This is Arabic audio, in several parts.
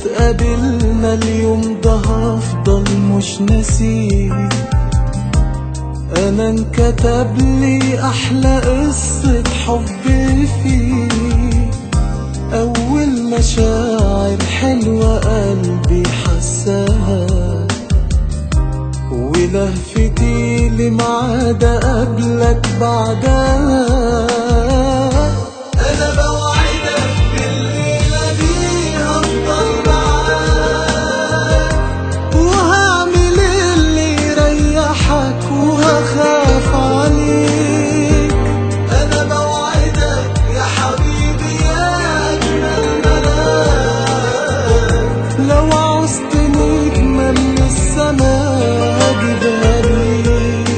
اتقابلنا اليوم ده هفضل مش ناسيه. انا انكتب لي احلى قصة حب فيه، اول مشاعر حلوة قلبي حساها، ولهفتي لميعاد قبلك بعدها. انا بوعدك بالليلة دي هفضل معاك، وهعمل اللي يريحك وهخاف عليك. انا بوعدك يا حبيبي يا اجمل ملاك، لو عوزت نجمة من السماء هجيبها ليك.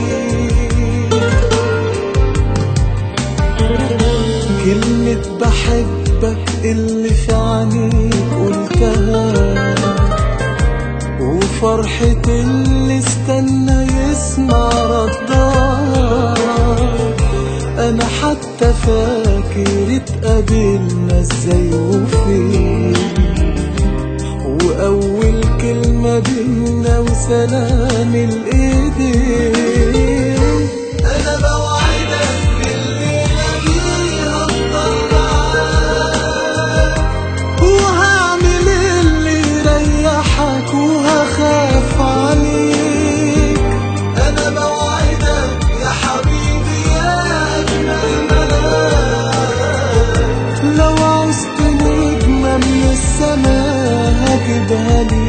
كلمة بحبك اللي في عينيك قلتها، وفرحة اللي استنى يسمع ردها. انا حتى فاكر اتقابلنا ازاي وفين، واول كلمة بينا وسلام الايدين. انا بوعدك بالليلة دي هفضل معاك، وهعمل اللي يريحك وهخاف عليك. انا بوعدك يا حبيبي يا اجمل ملاك، لو عوزت نجمة من السماء هجيبها ليك.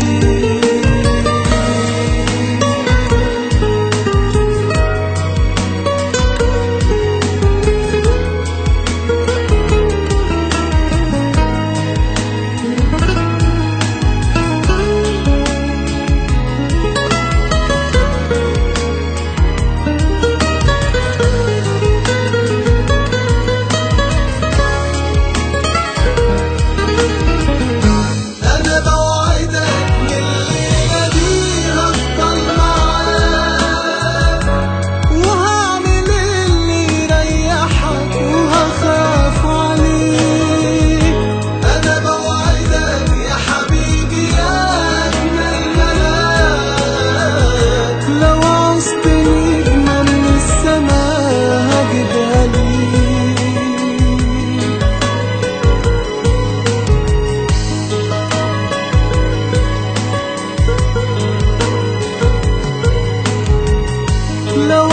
انا بوعدك بالليلة دي هفضل معاك، وهعمل اللي يريحك وهخاف عليك. انا بوعدك يا حبيبي يا اجمل ملاك، لو عوزت نجمة من السماء هجيبها ليك. لو